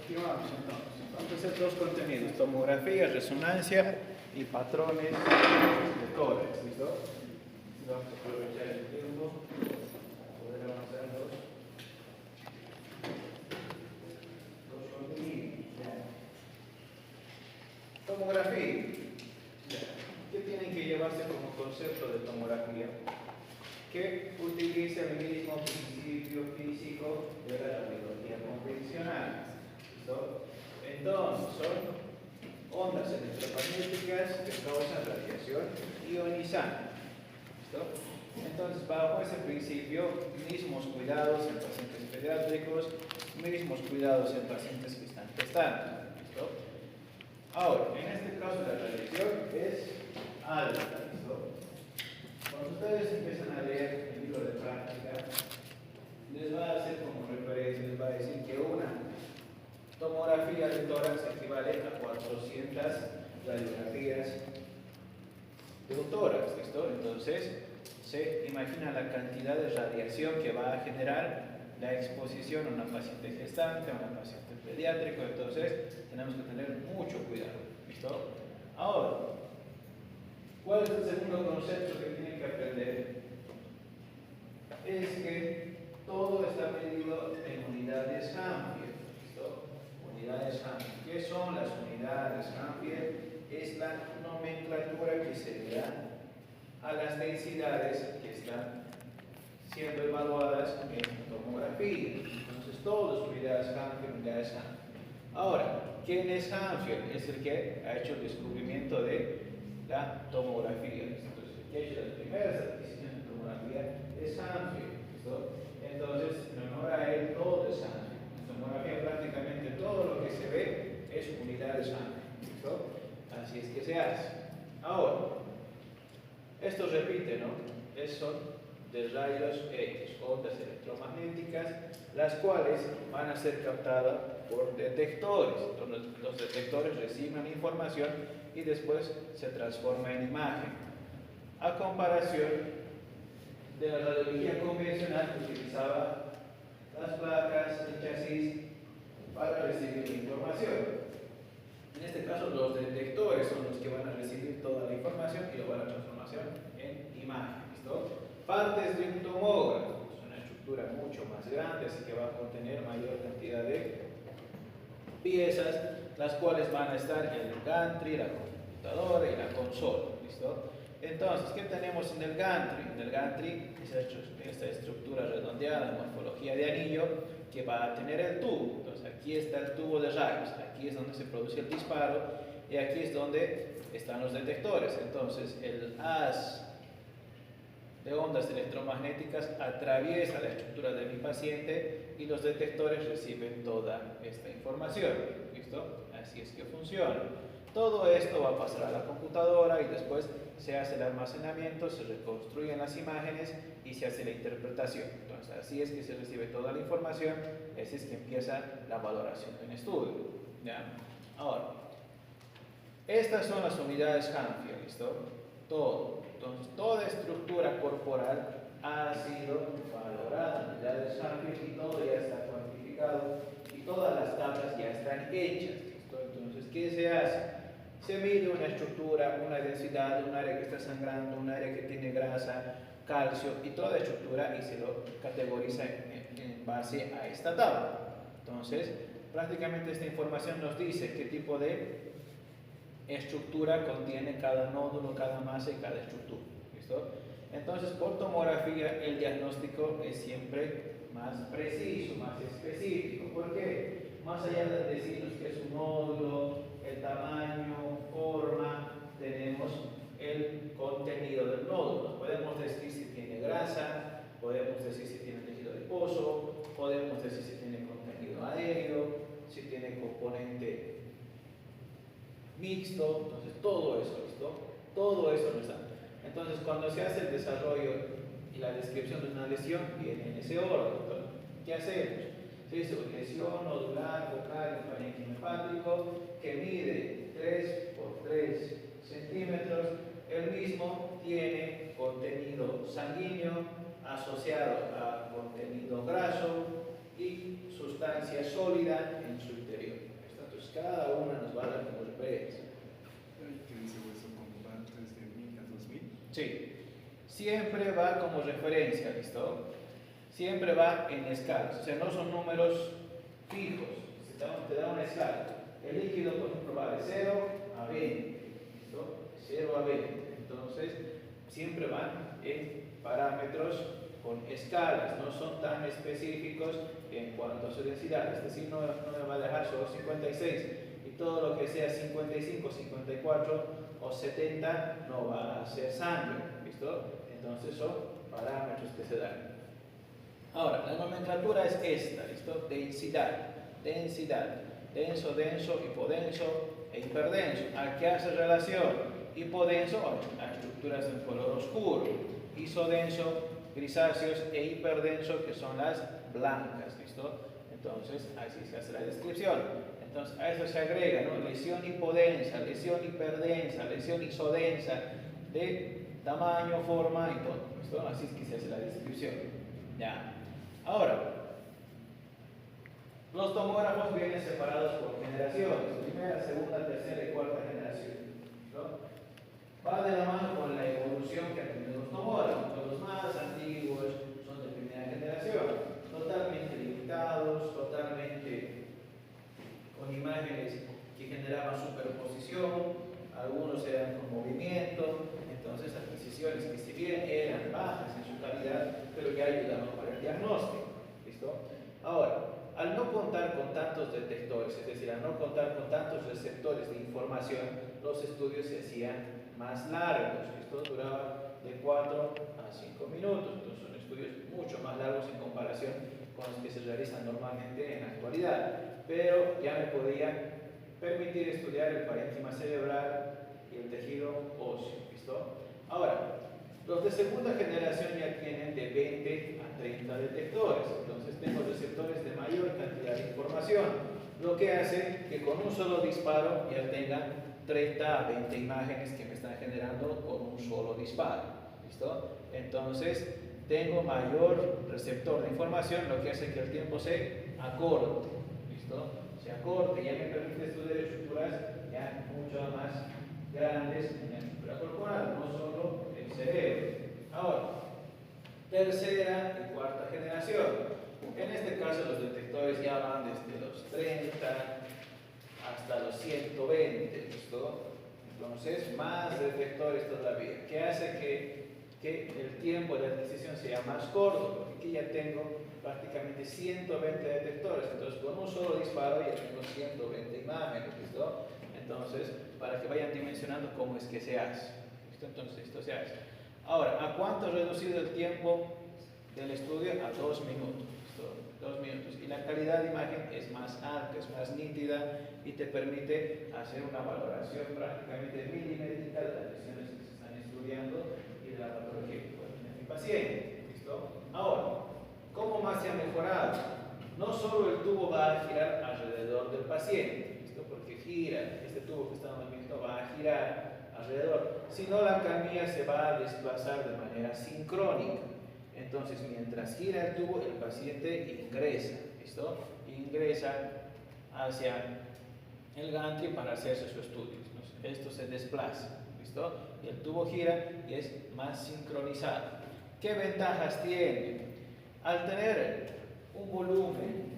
Continuamos entonces. Entonces, dos contenidos: tomografía, resonancia y patrones de tórax. ¿Listo? Vamos a aprovechar el tiempo para poder avanzar dos contenidos. Tomografía. ¿Qué tienen que llevarse como concepto de tomografía? Que utiliza el mismo principio físico de la radiología convencional. ¿Listo? Entonces, son ondas electromagnéticas que causan radiación ionizante. ¿Listo? Entonces, bajo ese principio, mismos cuidados en pacientes pediátricos, mismos cuidados en pacientes que están gestando. ¿Listo? Ahora, en este caso la radiación es alta. ¿Listo? Cuando ustedes empiezan a leer el libro de práctica, les va a hacer como referencia, les va a decir que una tomografía de tórax equivale a 400 radiografías de un tórax. ¿Listo? Entonces, se imagina la cantidad de radiación que va a generar la exposición a una paciente gestante, a una paciente pediátrico. Entonces, tenemos que tener mucho cuidado. ¿Listo? Ahora, ¿cuál es el segundo concepto que tienen que aprender? Es que todo está medido en unidades Ampere. ¿Listo? Unidades Ampere. ¿Qué son las unidades Ampere? Es la nomenclatura que se le da a las densidades que están siendo evaluadas en tomografía. Entonces, todas unidades Ampere, unidades Ampere. Ahora, ¿quién es Ampere? Es el que ha hecho el descubrimiento de la tomografía. Entonces, el que ha hecho las primeras adquisiciones de tomografía es Ampere. ¿Listo? Entonces, en honor a él, todo es Ampere. En tomografía prácticamente todo lo que se ve es unidades Ampere. ¿Listo? Así es que se hace. Ahora, esto repite, ¿no? Son de rayos X, ondas electromagnéticas, las cuales van a ser captadas por detectores. Entonces, los detectores reciben información y después se transforma en imagen. A comparación de la radiología convencional que utilizaba las placas, el chasis para recibir la información. En este caso, los detectores son los que van a recibir toda la información y lo van a transformar en imagen. ¿Listo? Partes de un tomógrafo, es una estructura mucho más grande, así que va a contener mayor cantidad de piezas, las cuales van a estar en el gantry, la computadora y la consola. ¿Listo? Entonces, ¿qué tenemos en el gantry? En el gantry es esta estructura redondeada, morfología de anillo, que va a tener el tubo. Entonces, aquí está el tubo de rayos, aquí es donde se produce el disparo y aquí es donde están los detectores. Entonces, el haz de ondas electromagnéticas atraviesa la estructura de mi paciente y los detectores reciben toda esta información. ¿Listo? Así es que funciona. Todo esto va a pasar a la computadora y después se hace el almacenamiento, se reconstruyen las imágenes y se hace la interpretación. Entonces, así es que se recibe toda la información, así es que empieza la valoración en estudio. ¿Ya? Ahora, estas son las unidades Ampere, ¿listo? Todo. Entonces, toda estructura corporal ha sido valorada en unidades Ampere y todo ya está cuantificado y todas las tablas ya están hechas, ¿listo? Entonces, ¿qué se hace? Se mide una estructura, una densidad, un área que está sangrando, un área que tiene grasa, calcio y toda estructura y se lo categoriza en base a esta tabla. Entonces, prácticamente esta información nos dice qué tipo de estructura contiene cada nódulo, cada masa y cada estructura. ¿Listo? Entonces, por tomografía el diagnóstico es siempre más preciso, más específico. ¿Por qué? Más allá de decirnos que es un nódulo, el tamaño, forma, tenemos el contenido del nódulo. Podemos decir si tiene grasa, podemos decir si tiene tejido adiposo, podemos decir si tiene contenido aéreo, si tiene componente mixto. Entonces, todo eso, ¿listo? Todo eso no está. Entonces, cuando se hace el desarrollo y la descripción de una lesión, viene en ese orden. Entonces, ¿qué hacemos? Se dice lesión nodular, focal, en parénquima hepático, que mide 3 por 3 centímetros. El mismo tiene contenido sanguíneo asociado a contenido graso y sustancia sólida en su interior. Sí, siempre va como referencia, ¿listo? Siempre va en escalas, o sea, no son números fijos, te da una escala. El líquido, por ejemplo, va de 0 a 20, ¿listo? 0 a 20, entonces siempre van en parámetros con escalas, no son tan específicos en cuanto a su densidad, es decir, no me va a dejar solo 56 y todo lo que sea 55, 54 o 70 no va a ser sangre, ¿listo? Entonces son parámetros que se dan. Ahora, la nomenclatura es esta, ¿listo? Densidad, denso, denso, hipodenso e hiperdenso. ¿A qué hace relación? Hipodenso a estructuras de color oscuro, isodenso, grisáceos e hiperdenso, que son las blancas, ¿listo? Entonces, así se hace la descripción. Entonces, a eso se agrega, ¿no? Lesión hipodensa, lesión hiperdensa, lesión isodensa, de tamaño, forma y todo, ¿listo? Así es que se hace la descripción. Ya. Ahora, los tomógrafos vienen separados por generaciones, primera, segunda, tercera y cuarta generación, ¿no? Va de la mano con la evolución que han tenido los tomógrafos. Los más antiguos son de primera generación, totalmente limitados, totalmente con imágenes que generaban superposición, algunos eran con movimiento, entonces adquisiciones que si bien eran bajas en su calidad, pero que ayudaban para el diagnóstico, ¿listo? Ahora, al no contar con tantos detectores, es decir, al no contar con tantos receptores de información, los estudios se hacían más largos. Esto duraba de 4 a 5 minutos, entonces son estudios mucho más largos en comparación con los que se realizan normalmente en la actualidad, pero ya me podía permitir estudiar el parénquima cerebral y el tejido óseo, ¿listo? Ahora, los de segunda generación ya tienen de 20 a 30 detectores, entonces tengo receptores de mayor cantidad de información, lo que hace que con un solo disparo ya tenga 30 a 20 imágenes que me están generando con un solo disparo, ¿listo? Entonces tengo mayor receptor de información, lo que hace que el tiempo se acorte, ¿listo? Se acorte, ya me permite estudiar estructuras ya mucho más grandes en la estructura corporal, no solo el cerebro. Ahora, tercera y cuarta generación. En este caso los detectores ya van desde los 30 hasta los 120, ¿listo? Entonces, más detectores todavía, que hace que el tiempo de adquisición sea más corto, porque aquí ya tengo prácticamente 120 detectores, entonces con un solo disparo ya tengo 120 imágenes, ¿listo? Entonces, para que vayan dimensionando cómo es que se hace, ¿listo? Entonces, esto se hace. Ahora, ¿a cuánto he reducido el tiempo del estudio? A 2 minutos, ¿listo? 2 minutos. Y la calidad de imagen es más alta, es más nítida y te permite hacer una valoración prácticamente milimétrica de las lesiones que se están estudiando y de la patología que puede tener mi paciente, ¿listo? Ahora, ¿cómo más se ha mejorado? No solo el tubo va a girar alrededor del paciente, ¿listo? Porque gira, este tubo que estamos viendo va a girar alrededor, sino la camilla se va a desplazar de manera sincrónica. Entonces, mientras gira el tubo, el paciente ingresa, ¿listo? Ingresa hacia el gantry para hacerse su estudio. Esto se desplaza, ¿listo? Y el tubo gira y es más sincronizado. ¿Qué ventajas tiene? Al tener un volumen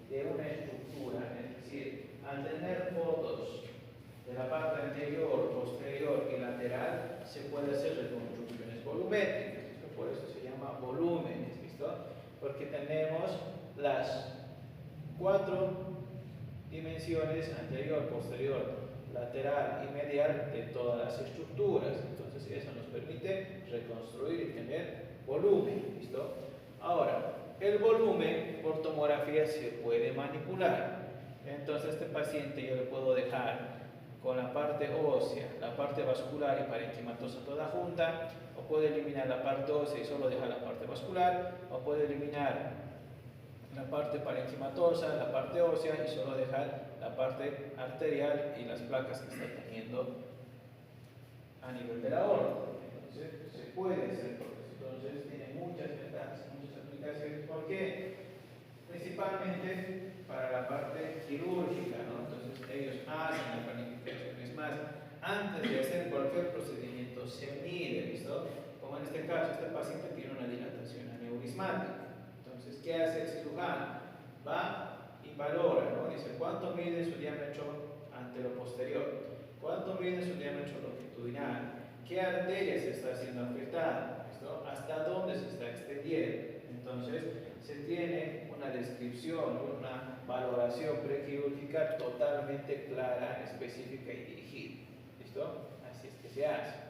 de una estructura, es decir, al tener fotos de la parte anterior, posterior y lateral, se puede hacer reconstrucciones volumétricas, por eso se llama volúmenes, ¿listo? Porque tenemos las 4 dimensiones anterior, posterior, lateral y medial de todas las estructuras, entonces eso nos permite reconstruir y tener volumen, ¿listo? Ahora, el volumen por tomografía se puede manipular, entonces este paciente yo le puedo dejar con la parte ósea, la parte vascular y parenquimatosa toda junta, o puede eliminar la parte ósea y solo dejar la parte vascular, o puede eliminar la parte parenquimatosa, la parte ósea y solo dejar la parte arterial y las placas que está teniendo a nivel de la aorta. Entonces, se puede hacer todo eso. Entonces, tiene muchas ventajas, muchas aplicaciones. ¿Por qué? Principalmente para la parte quirúrgica, ¿no? Entonces, ellos hacen la planificación. Es más, antes de hacer cualquier procedimiento se mide, ¿listo? Como en este caso, este paciente tiene una dilatación aneurismática. Entonces, ¿qué hace el cirujano? Va y valora, ¿no? Dice, ¿cuánto mide su diámetro anteroposterior? ¿Cuánto mide su diámetro longitudinal? ¿Qué arteria se está haciendo afectada? ¿Listo? ¿Hasta dónde se está extendiendo? Entonces, se tiene una descripción, una valoración prequirúrgica totalmente clara, específica y dirigida. ¿Listo? Así es que se hace.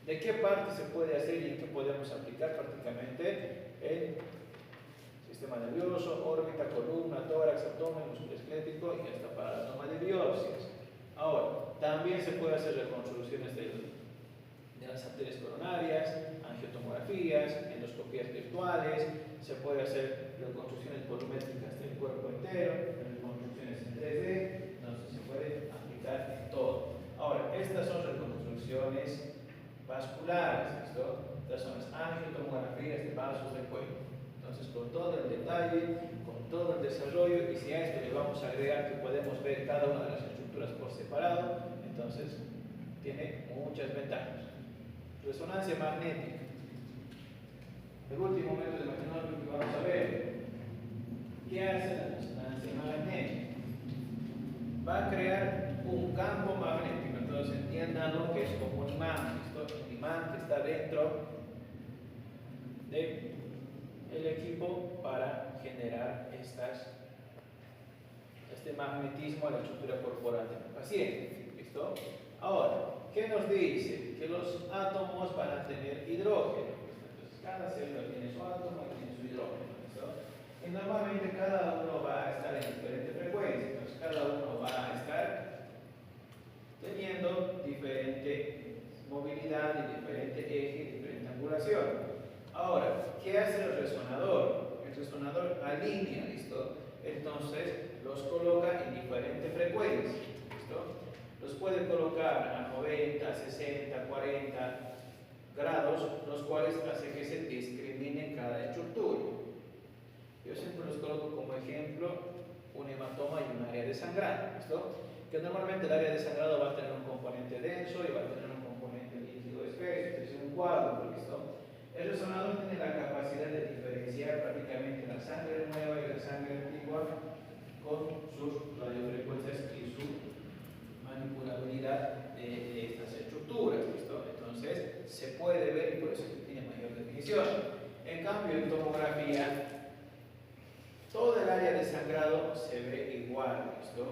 ¿De qué parte se puede hacer y en qué podemos aplicar? Prácticamente el sistema nervioso, órbita, columna, tórax, abdomen, músculo esquelético y hasta para la toma de biopsias. Ahora, también se puede hacer reconstrucciones de las arterias coronarias, angiotomografías, endoscopías virtuales, se puede hacer reconstrucciones volumétricas del cuerpo entero, reconstrucciones en 3D, entonces se puede aplicar en todo. Ahora, estas son reconstrucciones vasculares, ¿listo? Estas son las angiotomografías de vasos del cuello. Entonces, con todo el detalle, con todo el desarrollo, y si a esto le vamos a agregar que podemos ver cada una de las estructuras por separado, entonces tiene muchas ventajas. Resonancia magnética. El último método imaginatorio que vamos a ver. ¿Qué hace la resonancia magnética? Va a crear un campo magnético. Entonces entiendan que es como un imán. Un imán que está dentro del equipo para generar este magnetismo a la estructura corporal del paciente. ¿Listo? Ahora, ¿qué nos dice? Que los átomos van a tener hidrógeno. Entonces, cada célula tiene su átomo y tiene su hidrógeno. ¿Listo? Y normalmente cada uno va a estar en diferente frecuencia. Entonces, cada uno va a estar teniendo diferente movilidad y diferente eje y diferente angulación. Ahora, ¿qué hace el resonador? El resonador alinea, ¿listo? Entonces, los coloca en diferente frecuencia. ¿Listo? Los puede colocar a 90, 60, 40 grados, los cuales hacen que se discrimine cada estructura. Yo siempre los coloco como ejemplo un hematoma y un área de sangrado, ¿listo? Que normalmente el área de sangrado va a tener un componente denso y va a tener un componente líquido espeso, es un cuadro, ¿listo? El resonador tiene la capacidad de diferenciar prácticamente la sangre nueva y la sangre antigua con sus radiofrecuencias y su manipulabilidad de estas estructuras, ¿listo? Entonces se puede ver y por eso tiene mayor definición. En cambio, en tomografía, todo el área de sangrado se ve igual, ¿listo?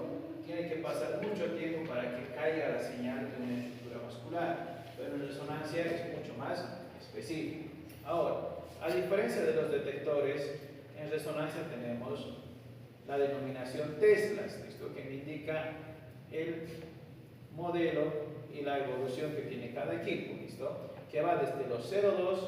Tiene que pasar mucho tiempo para que caiga la señal de una estructura vascular, pero en resonancia es mucho más específico. Ahora, a diferencia de los detectores, en resonancia tenemos la denominación Teslas, ¿listo? Que me indica el modelo y la evolución que tiene cada equipo, ¿listo? Que va desde los 0,2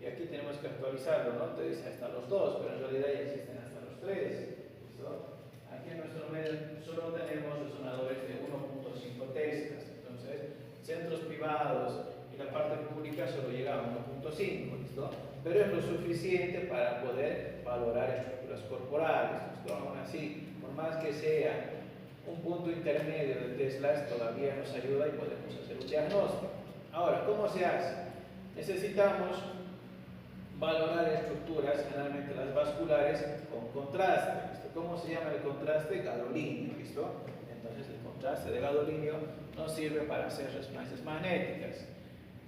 y aquí tenemos que actualizarlo, ¿no? Te dice hasta los 2, pero en realidad ya existen hasta los 3, ¿listo? Aquí en nuestro medio solo tenemos resonadores de 1.5 Teslas, entonces centros privados y la parte pública solo llega a 1.5, ¿listo? Pero es lo suficiente para poder valorar estructuras corporales, ¿listo? Aún así, por más que sea un punto intermedio de Teslas, todavía nos ayuda y podemos hacer un diagnóstico. Ahora, ¿cómo se hace? Necesitamos valorar estructuras, generalmente las vasculares, con contraste, ¿listo? ¿Cómo se llama el contraste? Gadolíneo, ¿listo? Entonces el contraste de gadolíneo nos sirve para hacer resonancias magnéticas.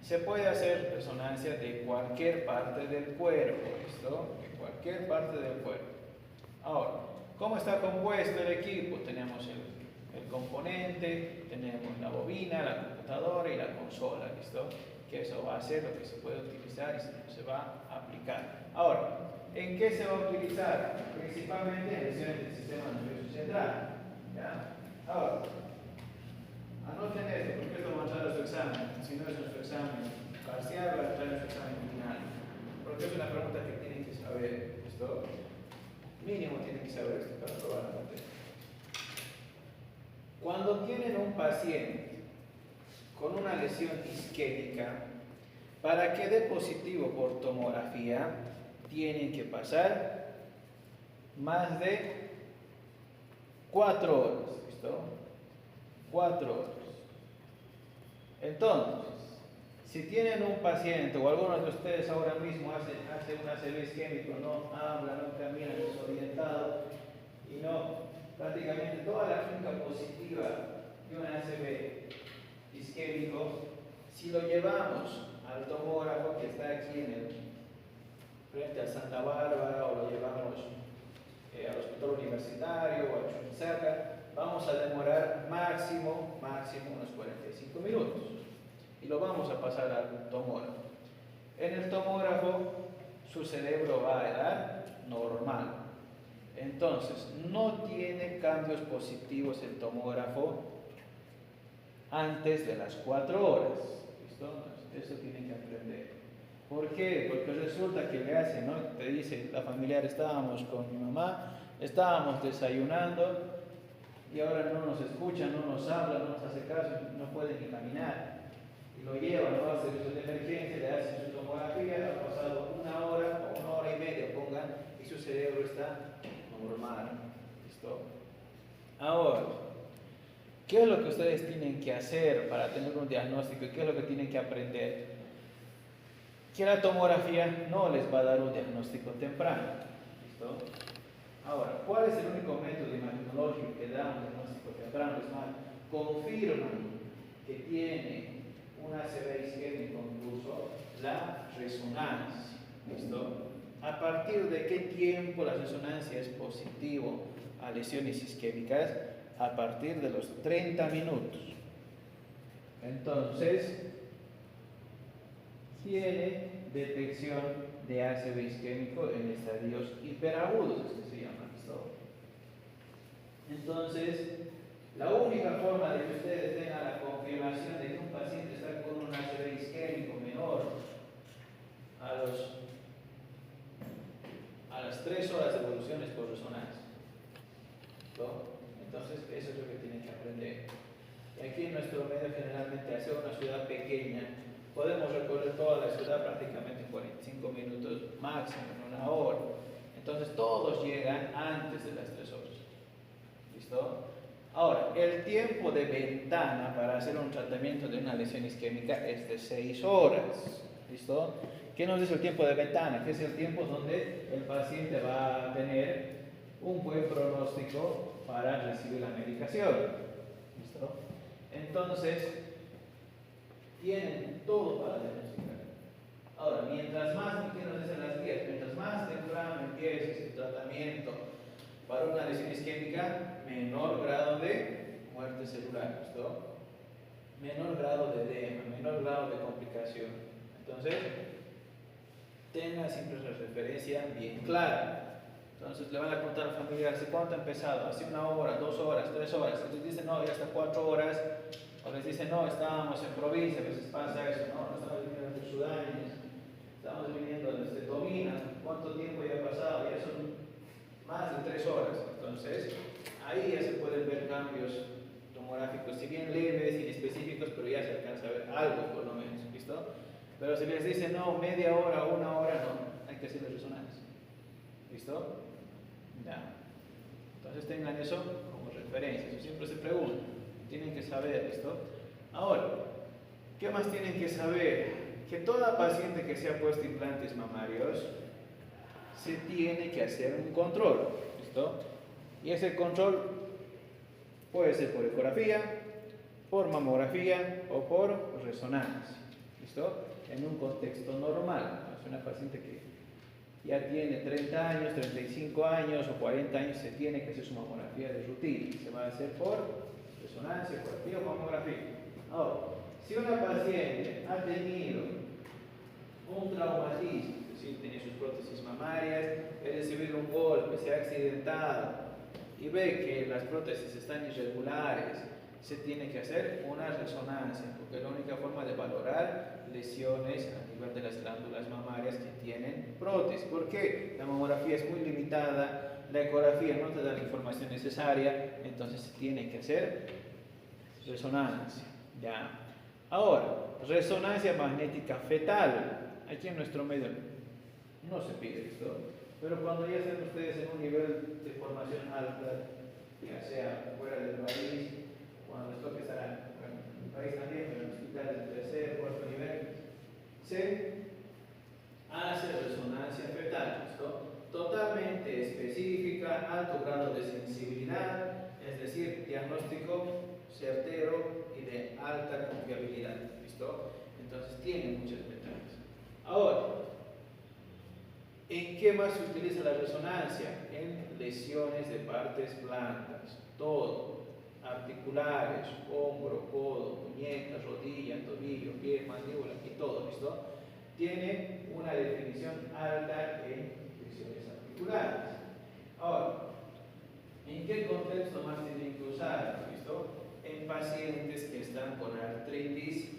Se puede hacer resonancia de cualquier parte del cuerpo, ¿listo? De cualquier parte del cuerpo. Ahora, ¿cómo está compuesto el equipo? Tenemos el componente, tenemos la bobina, la computadora y la consola, ¿listo? Que eso va a ser lo que se puede utilizar y se va a aplicar. Ahora, ¿en qué se va a utilizar? Principalmente en lesiones del sistema nervioso central, ¿ya? Ahora, anoten esto, porque esto va a entrar a su examen. Si no es nuestro examen parcial, va a entrar a su examen final. Porque es una pregunta que tienen que saber, ¿listo? Mínimo tienen que saber esto para probar la materia. Cuando tienen un paciente con una lesión isquémica, para que dé positivo por tomografía, tienen que pasar más de 4 horas, ¿listo? 4 horas. Entonces, Si tienen un paciente o algunos de ustedes ahora mismo hacen un ACV isquémico, no habla, no camina, desorientado y no, prácticamente toda la clínica positiva de un ACV isquémico, si lo llevamos al tomógrafo que está aquí frente a Santa Bárbara o lo llevamos al hospital universitario o a Chuquisaca, vamos a demorar máximo unos 45 minutos y lo vamos a pasar al tomógrafo. En el tomógrafo su cerebro va a edad normal, entonces no tiene cambios positivos el tomógrafo antes de las 4 horas. ¿Listo? Entonces, eso tienen que aprender. ¿Por qué? Porque resulta que le hacen, ¿no? Te dice la familiar, estábamos con mi mamá, estábamos desayunando y ahora no nos escucha, no nos habla, no nos hace caso, no puede ni caminar. Y lo llevan al servicio de emergencia, le hacen su tomografía, ha pasado 1 hora o 1 hora y media, pongan, y su cerebro está normal. ¿Listo? Ahora, ¿qué es lo que ustedes tienen que hacer para tener un diagnóstico y qué es lo que tienen que aprender? Que la tomografía no les va a dar un diagnóstico temprano. ¿Listo? Ahora, ¿cuál es el único método imaginológico que da un diagnóstico temprano? Es más, confirman que tiene un ACV isquémico en curso, la resonancia. ¿Listo? ¿A partir de qué tiempo la resonancia es positivo a lesiones isquémicas? A partir de los 30 minutos. Entonces, tiene detección de ACV isquémico en estadios hiperagudos, que se llama. ¿Listo? Entonces, la única forma de que ustedes tengan la confirmación de que un paciente está con un ACV isquémico menor a las 3 horas de evolución es por resonancia. ¿Listo? Entonces, eso es lo que tienen que aprender. Y aquí en nuestro medio, generalmente, hacer una ciudad pequeña, podemos recorrer toda la ciudad prácticamente en 45 minutos, máximo en 1 hora. Entonces, todos llegan antes de las 3 horas. ¿Listo? Ahora, el tiempo de ventana para hacer un tratamiento de una lesión isquémica es de 6 horas. ¿Listo? ¿Qué nos dice el tiempo de ventana? Que es el tiempo donde el paciente va a tener un buen pronóstico para recibir la medicación. ¿Listo? Entonces, tienen todo para diagnosticar. Ahora, mientras más, ¿qué nos dicen las guías? Mientras más temprano empieces el tratamiento para una lesión isquémica, menor grado de muerte celular, ¿listo? Menor grado de edema, menor grado de complicación. Entonces, tengan siempre la referencia bien clara. Entonces le van a contar a la familia, ¿hace cuánto ha empezado? ¿Hace 1 hora, 2 horas, 3 horas? Si les dicen no, ya hasta 4 horas, o les dicen no, estábamos en provincia, a veces pasa eso, no estamos viniendo desde Sudáñez, estamos viniendo desde Tomina, ¿cuánto tiempo ya ha pasado? Ya son más de 3 horas. Entonces, ahí ya se pueden ver cambios tomográficos, si bien leves, inespecíficos, pero ya se alcanza a ver algo por lo menos, ¿listo? Pero si les dicen no, media hora, 1 hora, no, hay que hacerle resonancia. ¿Listo? Ya. Entonces tengan eso como referencia, eso siempre se pregunta, tienen que saber, ¿listo? Ahora, ¿qué más tienen que saber? Que toda paciente que se ha puesto implantes mamarios se tiene que hacer un control, ¿listo? Y ese control puede ser por ecografía, por mamografía o por resonancia, ¿listo? En un contexto normal, es una paciente que ya tiene 30 años, 35 años o 40 años, se tiene que hacer su mamografía de rutina. Se va a hacer por resonancia, ecografía o mamografía. Ahora, si una paciente ha tenido un traumatismo, es decir, tiene sus prótesis mamarias, ha recibido un golpe, se ha accidentado y ve que las prótesis están irregulares, se tiene que hacer una resonancia, porque es la única forma de valorar lesiones a nivel de las glándulas mamarias que tienen prótesis. ¿Por qué? La mamografía es muy limitada, la ecografía no te da la información necesaria, entonces se tiene que hacer resonancia. ¿Ya? Ahora, resonancia magnética fetal. Aquí en nuestro medio no se pide esto, pero cuando ya estén ustedes en un nivel de formación alta, ya sea fuera del país, cuando les toque estar en el país también, pero en hospitales de tercer, cuarto nivel, se hace resonancia fetal, ¿listo? Totalmente específica, alto grado de sensibilidad, es decir, diagnóstico certero y de alta confiabilidad, ¿listo? Entonces tiene muchas ventajas. Ahora, ¿en qué más se utiliza la resonancia? En lesiones de partes blandas, todo, articulares, hombro, codo, muñeca, rodilla, tobillo, pie, mandíbula y todo, ¿listo? Tiene una definición alta en lesiones articulares. Ahora, ¿en qué contexto más tiene que usar? ¿Listo? En pacientes que están con artritis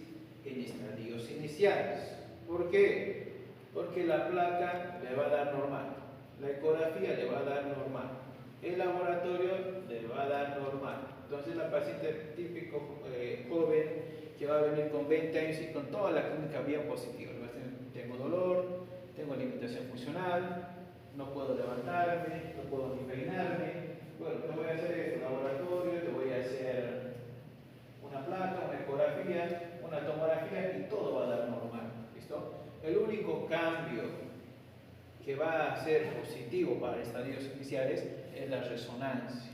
en estadios iniciales. ¿Por qué? Porque la placa le va a dar normal, la ecografía le va a dar normal, el laboratorio le va a dar normal. Entonces la paciente típico joven que va a venir con 20 años y con toda la clínica bien positiva, tengo dolor, tengo limitación funcional, no puedo levantarme, no puedo ni peinarme. Bueno, te voy a hacer esto, laboratorio, te voy a hacer una placa, una ecografía, una tomografía y todo va a dar normal. ¿Listo? El único cambio que va a ser positivo para estadios iniciales es la resonancia.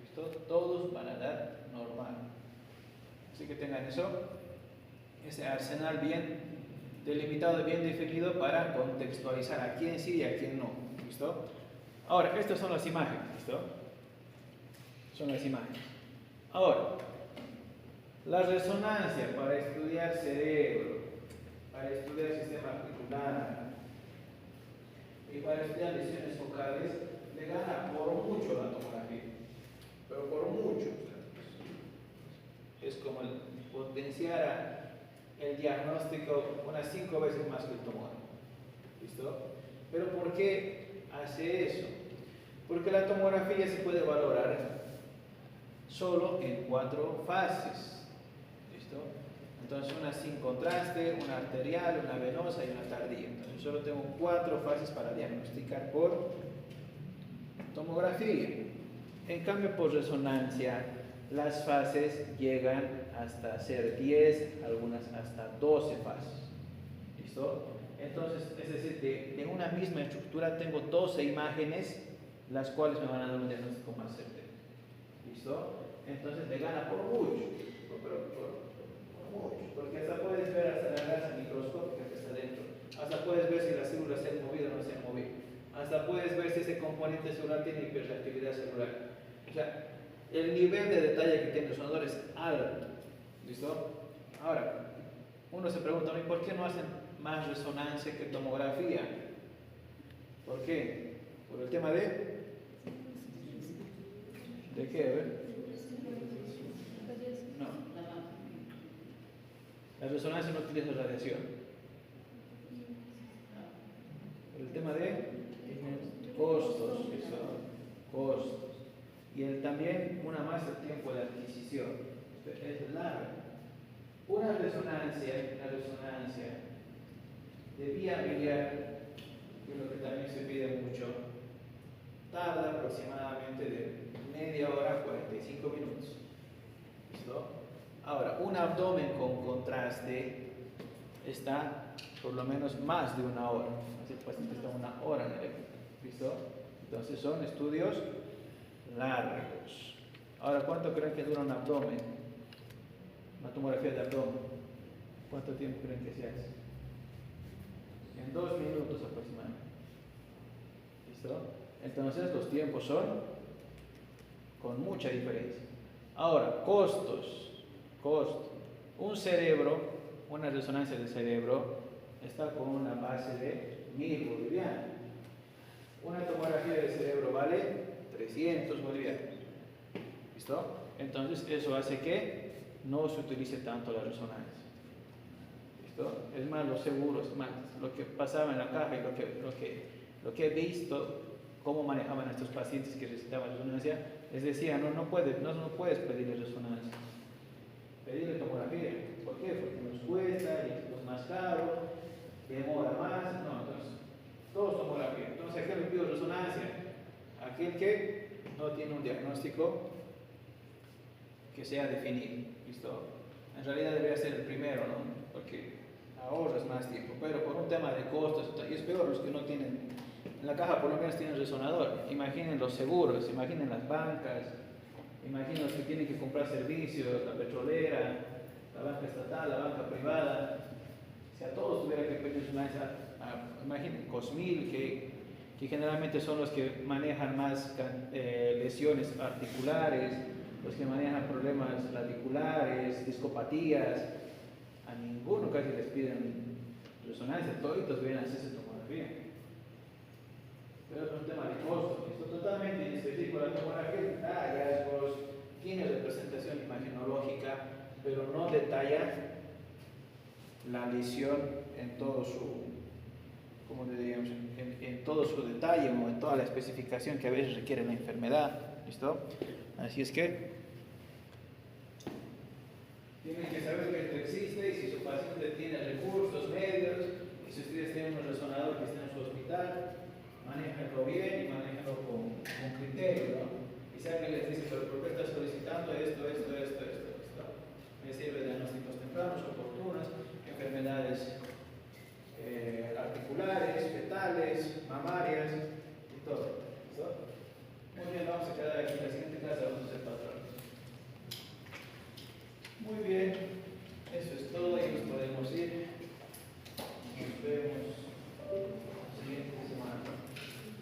¿Listo? Todos van a dar normal. Así que tengan eso, ese arsenal bien delimitado, bien definido para contextualizar a quién sí y a quién no. ¿Listo? Ahora, estas son las imágenes. ¿Listo? Son las imágenes. Ahora, la resonancia para estudiar cerebro, para estudiar sistema articular y para estudiar lesiones focales, le gana por mucho la tomografía, pero por mucho. Es como potenciar el diagnóstico unas 5 veces más que el tomógrafo. ¿Listo? Pero ¿por qué hace eso? Porque la tomografía se puede valorar solo en 4 fases. ¿Listo? Entonces una sin contraste, una arterial, una venosa y una tardía. Entonces solo tengo 4 fases para diagnosticar por tomografía. En cambio por resonancia las fases llegan hasta ser 10, algunas hasta 12 fases. ¿Listo? Entonces, es decir, de una misma estructura tengo 12 imágenes, las cuales me van a dar un diagnóstico más certero. ¿Listo? Entonces le gana por mucho, por mucho, porque hasta puedes ver hasta la grasa microscópica que está dentro, hasta puedes ver si las células se han movido o no se han movido, hasta puedes ver si ese componente celular tiene hiperreactividad celular. O sea, el nivel de detalle que tiene el sonador es alto. ¿Listo? Ahora, uno se pregunta, ¿por qué no hacen más resonancia que tomografía? ¿Por qué? ¿Por el tema de? ¿De qué? A ver. No. La resonancia no utiliza radiación. ¿Por el tema de? Costos. Costos. Y también una más el tiempo de adquisición. Es largo. Una resonancia de vía biliar, que es lo que también se pide mucho, tarda aproximadamente de media hora a 45 minutos. ¿Listo? Ahora, un abdomen con contraste está por lo menos más de una hora. Así pues, está una hora en el equipo. ¿Listo? Entonces son estudios largos. Ahora, ¿cuánto creen que dura un abdomen? Una tomografía de abdomen. ¿Cuánto tiempo creen que se hace? En 2 minutos aproximadamente. ¿Listo? Entonces los tiempos son con mucha diferencia. Ahora, costos. Un cerebro, una resonancia del cerebro, está con una base de 1000 bolivianos. Una tomografía del cerebro vale 300 bolivianos. ¿Listo? Entonces eso hace que no se utilice tanto la resonancia. ¿Listo? Es más, los seguros, más lo que pasaba en la caja y lo que he visto, cómo manejaban a estos pacientes que necesitaban resonancia, les decía, no puedes pedirle resonancia, pedirle tomografía. ¿Por qué? Porque nos cuesta, y es más caro, demora más, no, entonces, todos tomografía. Entonces, ¿a qué le pido resonancia? Aquel que no tiene un diagnóstico que sea definido. ¿Listo? En realidad debería ser el primero, ¿no? Porque ahorras más tiempo, pero por un tema de costos, y es peor los que no tienen, en la caja por lo menos tienen resonador. Imaginen los seguros, imaginen las bancas, imaginen los que tienen que comprar servicios, la petrolera, la banca estatal, la banca privada. Si a todos tuviera que pedir una imaginen Cosmil, que generalmente son los que manejan más lesiones articulares, los que manejan problemas radiculares, discopatías. A ninguno casi les piden resonancia, todos vienen a hacerse tomografía. Pero es un tema de costo, esto totalmente inespecífico. La tomografía detalla hallazgos, tiene representación imagenológica, pero no detalla la lesión en todo su, como diríamos, en todo su detalle o en toda la especificación que a veces requiere la enfermedad. ¿Listo? Así es que tienen que saber que esto existe y si su paciente tiene recursos, medios, y si ustedes tienen un resonador que está en su hospital, manéjenlo bien y manéjenlo con criterio, ¿no? Y si alguien les dice, pero ¿por qué estás solicitando esto? Me sirve de diagnósticos tempranos, oportunos, enfermedades articulares, fetales, mamarias y todo. ¿Listo? Muy bien, vamos a quedar aquí en la siguiente clase, vamos a hacer patrón. Muy bien.